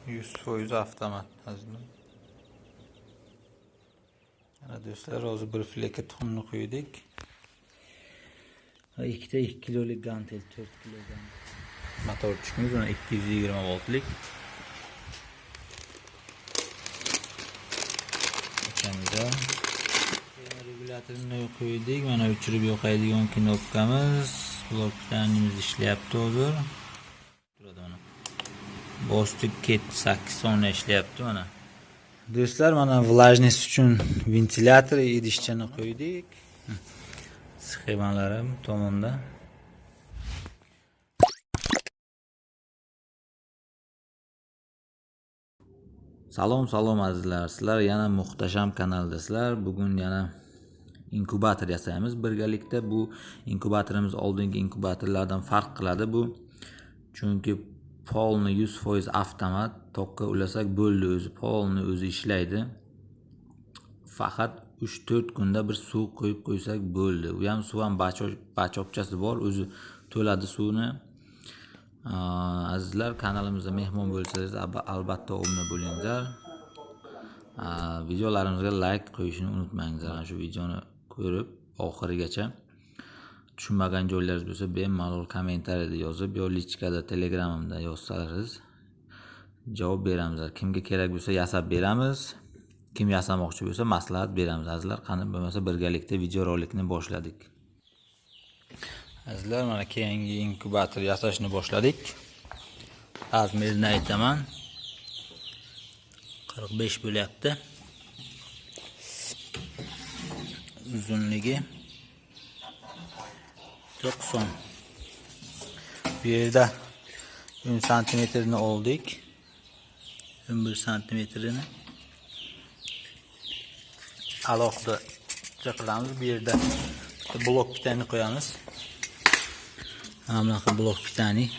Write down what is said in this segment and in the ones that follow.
100% avtomat azmi. Ana do'stlar, hozir bir fleka tuxumni quydik. Ikkita 2 kilolik gantel, 4 kilodan. Motorchikimiz 220 voltlik. Ichamiz. Regulyatorni qo'ydik. Mana o'chirib yoqadigan knopkamiz. Bloklarimiz ishlayapti hozir. Turadi mana. Bostik ketdi, 8 soniya ishlayapti mana. Do'stlar, mana влажность uchun ventilyator idishchani qo'ydik. Sxemalarim tomonda. Salom azizlar. Sizlar yana muhtasham kanaldasizlar. Bugun yana inkubator yasaymiz birgalikda. Bu inkubatorimiz oldingi inkubatorlardan farq qiladi bu. Chunki polni 100% avtomat, tokka ulasak bo'ldi o'zi, polni o'zi ishlaydi. Faqat 3-4 kunda bir suv qo'yib qo'ysak bo'ldi. U ham suv ham bachopchasi bor, o'zi to'ladi suvni. Azizlar, kanalimizga mehmon bo'lsangiz albatta obuna bo'linglar. Videolarimizga like qo'yishni unutmanglar. Shu videoni ko'rib oxirigacha tushunmagan joylaringiz bo'lsa bemalol kommentariyada yozib, yo lichkada, telegramimda yozsangiz javob beramiz. Kimga kerak bo'lsa yasab beramiz. Kim yasamoqchi bo'lsa maslahat beramiz. Azizlar, qani bo'lmasa birgalikda video rolikni boshladik. Azizlar, mana keyingi inkubator yasashni boshladik. Razmerini aytaman. 45 bo'lyapti. Uzunligi 90. Bu yerda 10 santimetrini oldik. 11 santimetrini alohida qilamiz. Bu yerda blok bitani qo'yamiz. Bunaqa blok bitani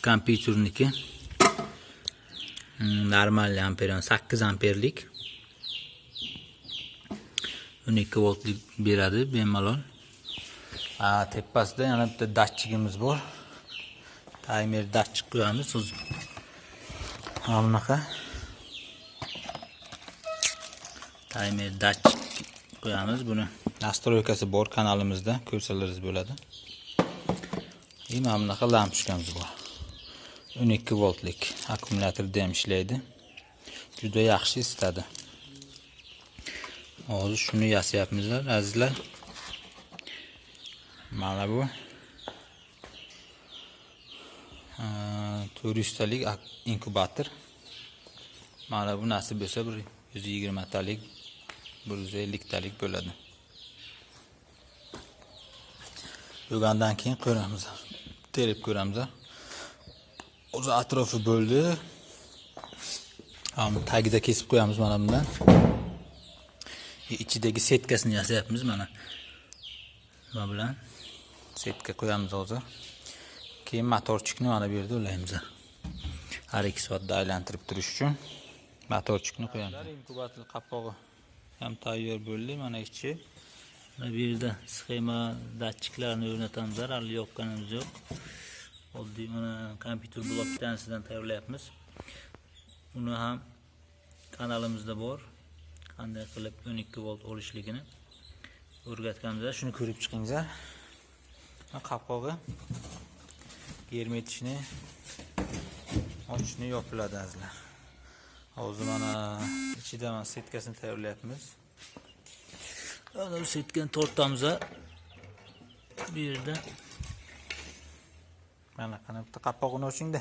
kompyuterniki. Normal amperion 8 amperlik. 12 voltlik beradi bemalol. Tepasida yana bitta datchigimiz bor. Timer datchik qo'yamiz o'zi. Bunaqa timer datchik qo'yamiz. Buni nastroykasi bor, kanalimizda ko'rsalaringiz bo'ladi. Mana bunaqa lampochkamiz bor. 12 voltlik akkumulyatorda ham ishlaydi. Juda yaxshi istadi. Hozir shuni yasayapmiz azizlar. Mana bu 400 talik inkubator. Mana bu nasib bo'lsa 120 talik, 150 talik bo'ladi. Bo'lgandan keyin ko'ramiz. Terib ko'ramiz. O'zi atrofi bo'ldi. Tagida kesib qo'yamiz mana bundan. Ichidagi setkasini yasayapmiz mana. Nima bilan setka qo'yamiz hozir. Keyin motorchikni mana bu yerda ulaymiz. Har 2 soatda aylantirib turish uchun motorchikni qo'yamiz. Inkubator qapog'i ham tayyor bo'ldi. Mana ichi. Mana bu yerda sxema datchiklarni o'rnatamiz. Hali yoqqanimiz yo'q. Oddiy mana kompyuter blok bitanasidan tayyorlayapmiz. Uni ham kanalimizda bor. Qanday qilib 12 volt olishligini o'rgatganmiz. Shuni ko'rib chiqingizlar. Qapqog'i germetishni ochishni yopiladi azizlar. Hozir mana ichida mana setkasini tayyorlayapmiz. Ana bu setkani tortamiz. Bu yerda mana qanday qapqog'ini ochingda.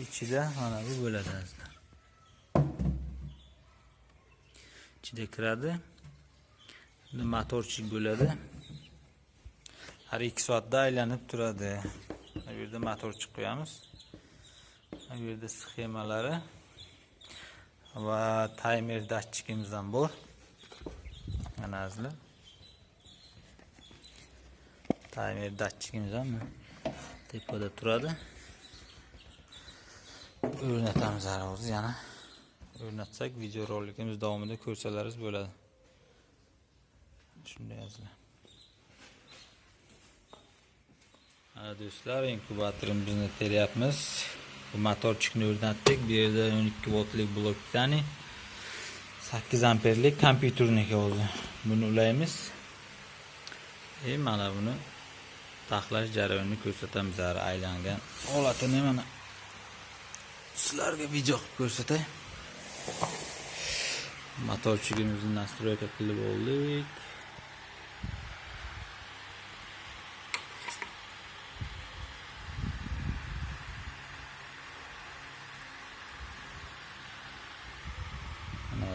Ichida mana bu bo'ladi azizlar. Ichida kiradi. Motorchik bo'ladi. Har 2 soatda aylanib turadi. Bu yerda motorchik qo'yamiz. Bu yerda sxemalari va timer datchikimiz ham bor. Mana azizlar. Timer datchikimiz ham tepada turadi. O'rnatamiz hozir yana. O'rnatsak video rolikimiz davomida ko'rsalaringiz bo'ladi. Shunday azizlar. Mana do'stlar, inkubatorimizni teryapmiz. Bu motorchikni o'rnatdik. Bu yerda 12 voltlik blok pitani, 8 amperlik kompyuterniki o'zi. Buni ulaymiz. Mana buni taxlash jarayonini ko'rsatamiz. Aylangan holatini mana sizlarga video qilib ko'rsatay. Motorchigimizni nastroyka qilib oldik.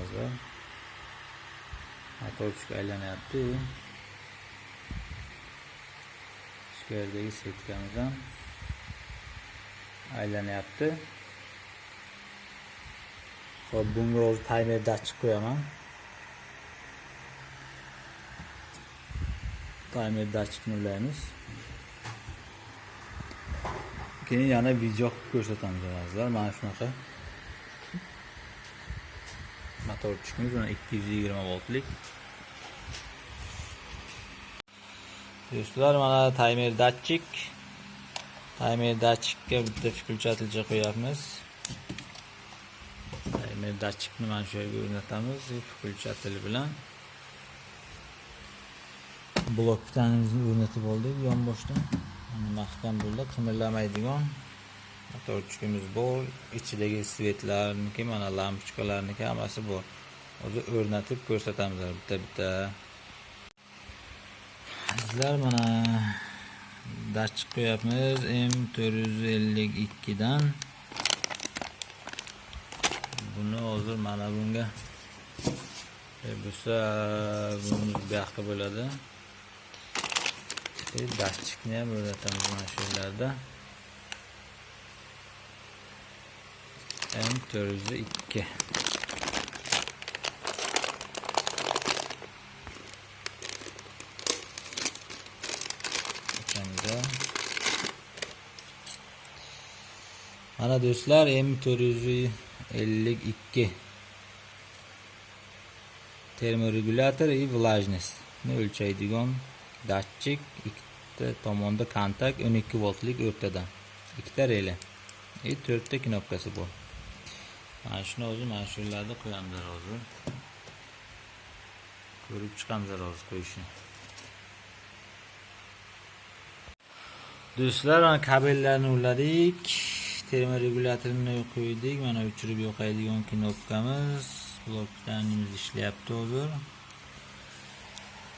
Hozir motorchik aylanyapti. Ichkaridagi setkamiz ham aylanyapti. Xo'p, bunga o'zi timer datchik qo'yaman. Timer datchikni ulaymiz. Keyin yana video qilib ko'rsatamiz azizlar. Mana shunaqa motorchikimiz 220 voltlik. Do'stlar, mana timer datchik. Timer datchikka bitta fikrchatilcha qo'yamiz. Timer datchikni mana shu yerga o'rnatamiz. Fikrchatil bilan blok pitanimizni o'rnatib oldik yonboshdan. Mana mahkam bo'ldi, qimirlamaydigan motorchikimiz bor. Ichidagi svetlarniki, mana lampochkalarniki hammasi bor. O'zi o'rnatib ko'rsatamiz bitta-bitta. Bizlar mana datchik qo'yapmiz M452 dan. Buni hozir mana bunga bo'lsa buni bu yoqqa bo'ladi. Datchikni ham o'rnatamiz mana shu yerlarda. M402. Mana do'stlar, M452 termoregulator va влажность ni o'lchaydigan datchik, ikkita tomonda kontak, 12 voltlik o'rtada, ikkita reli, 4 ta knopkasi bor. Mana shuni o'zi mana shu yerlarda qo'yamiz hozir. Ko'rib chiqamiz hozir qo'yishni. Do'stlar, mana kabellarni uladik. Termoregulatorni qo'ydik. Mana o'chirib yo'qaydigan knopkamiz. Blok pitanimiz ishlayapti hozir.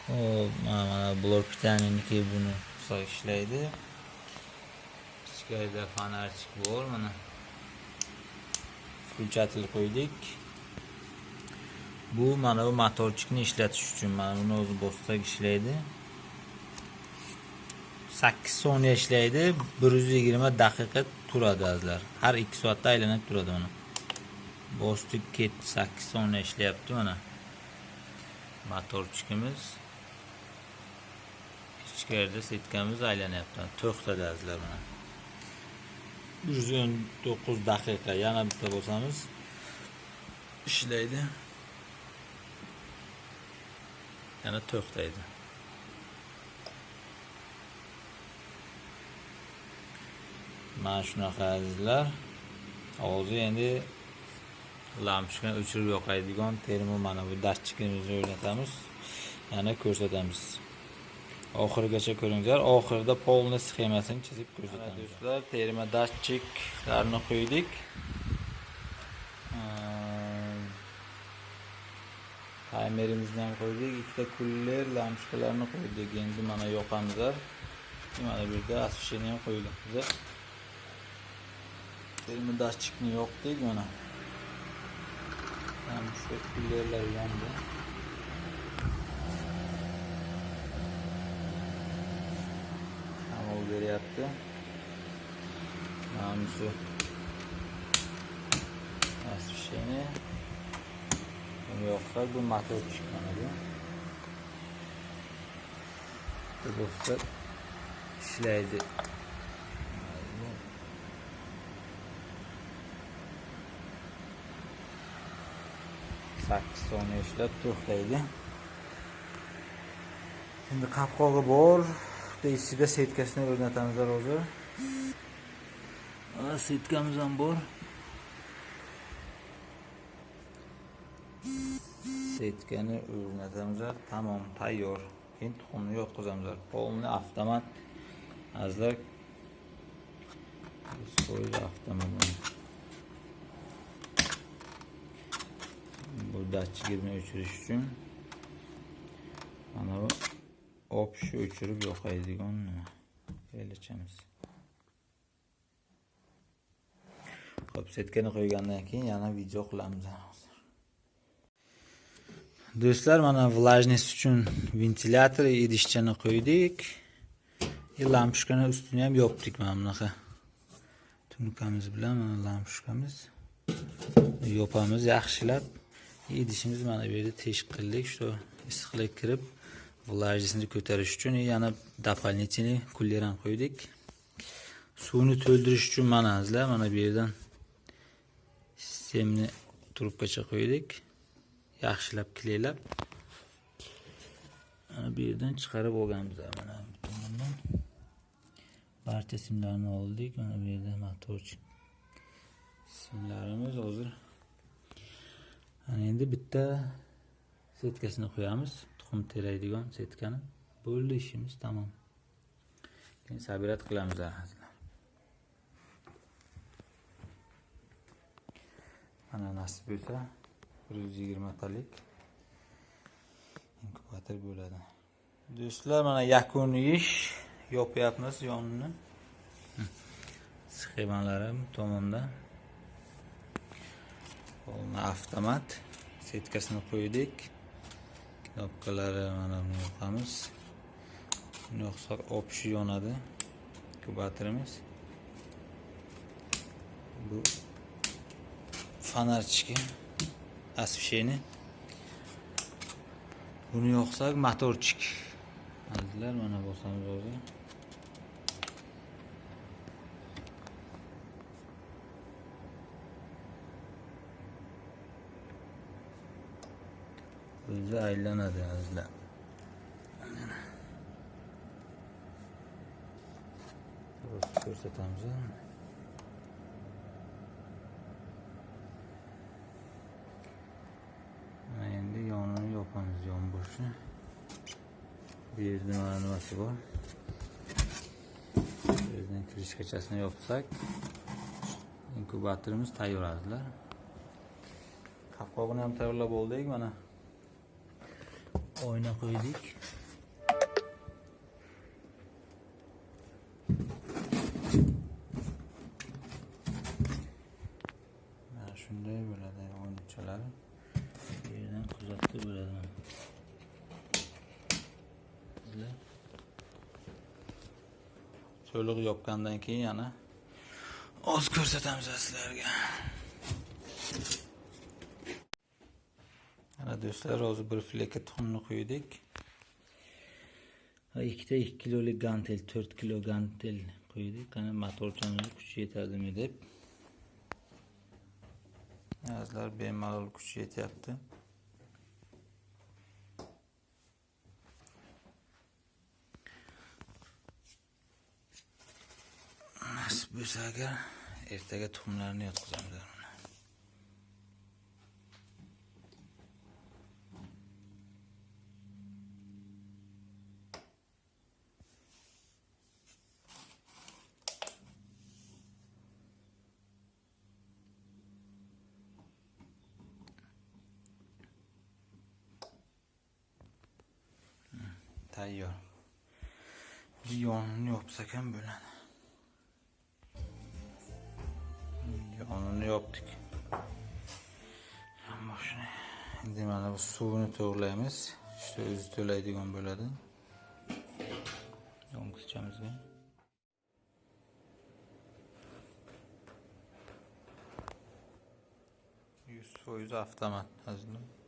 Hop, mana blok pitaniniki buni ishlaydi. Ichkarida fonarchik bor, mana. Fikrchatil qo'ydik. Bu mana bu motorchikni ishlatish uchun mana buni o'zi bossak ishlaydi. 8 soniya ishlaydi, 120 daqiqa turadi azizlar. Har 2 soatda aylanib turadi mana. Bosdik ketdi, 8 soniya ishlayapti mana. Motorchikimiz. Ichkarida setkamiz aylanyapti. To'xtadi azizlar mana. 119 daqiqa yana bitta bosamiz ishlaydi. Yana to'xtaydi. Mana shunaqa azizlar. Hozir endi lampochkani o'chirib yoqadigan termo mana bu datchikimizni o'rnatamiz. Yana ko'rsatamiz. Oxirigacha ko'ringlar. Oxirida polni sxemasini chizib ko'rsatamiz. Do'stlar, termo datchiklarni qo'ydik. Timerimizni ham qo'ydik. Ikkita kuller lampochkalarni qo'ydik. Endi mana yoqamizlar. Mana bu yerda освещение ham qo'ydik. Termo datchikni yoqdik mana. Mana shu kullerlar yondi. Hamol beryapti. Mana shu освещение. Buni yoqsak bu motorchik mana bu. Bu bo'lsa ishlaydi. 8 soniya ishlab to'xtaydi. Endi qapqog'i bor. Bitta ichiga setkasini o'rnatamiz hozir. Mana setkamiz ham bor. Setkani o'rnatamiz. Tamom, tayyor. Keyin tuxumni yotqizamiz. Polni avtomat. Azlar so'y avtomat. Bu datchik girmay o'chirish uchun mana bu opshi o'chirib yo'qaydigan nima belachamiz. Xo'p, setkani qo'ygandan keyin yana video qilamiz hozir. Do'stlar, mana влажность uchun ventilyator idishchani qo'ydik. Lampochkani ustini ham yopdik mana bunaqa. Tunkamiz bilan mana lampochkamiz yopamiz yaxshilab. Idishimiz mana bu yerda teshik qildik, shu issiqlik kirib влажностьni ko'tarish uchun yana дополнительный kuller ham qo'ydik. Suvni to'ldirish uchun mana sizlar mana bu yerdan sistemni trubkacha qo'ydik. Yaxshilab kileylab mana bu yerdan chiqarib olganmiz mana bundan. Barcha simlarni oldik. Mana bu yerda motorchi simlarimiz hozir. Endi bitta setkasini qo'yamiz. Tuxum teraydigan setkani. Bo'ldi, ishimiz tamom. Keyin sabirat qilamiz azizlar. Mana nasib bo'lsa 120 talik inkubator bo'ladi. Do'stlar, mana yakuniy ish yopyapmiz yonini. Sxemalarim tomonda. Polni avtomat setkasini qo'ydik. Knopkalari mana buni yoqamiz. Buni yoqsak opshi yonadi. Inkubatorimiz. Bu fanarchiki asfisheni. Buni yoqsak motorchik. Azizlar, mana bosamiz hozir. O'zi aylanadi azizlar. Ko'rsatamiz. Endi yonini yopamiz, yon bo'lishi. Bu yerda mana nimasi bor. Bu yerdan kirishgachasini yopsak, inkubatorimiz tayyor azizlar. Qopqog'ini ham tayyorlab oldik mana. Oyna qo'ydik. Mana shunday bo'ladi oynachalar. Bu yerdan kuzatib bo'ladi. To'liq yopgandan keyin yana oz ko'rsatamiz sizlarga. Ana do'stlar, hozir bir fleka tuxumni qo'ydik. 2 kilolik gantel, 4 kilo gantel qo'ydik. Qani motorchamiz kuchi yetadimi deb. Azizlar, bemalol kuchi yetyapti. Nasib bo'lsa agar ertaga tuxumlarni yotqizamiz. Tayyor. Bir yonini yopsak ham bo'ladi. Yonini yopdik. Ammo shuni endi mana bu suvini to'g'laymiz. İşte o'zi to'laydigan bo'ladi. Yong'ichamizga. %100 avtomat azizlar.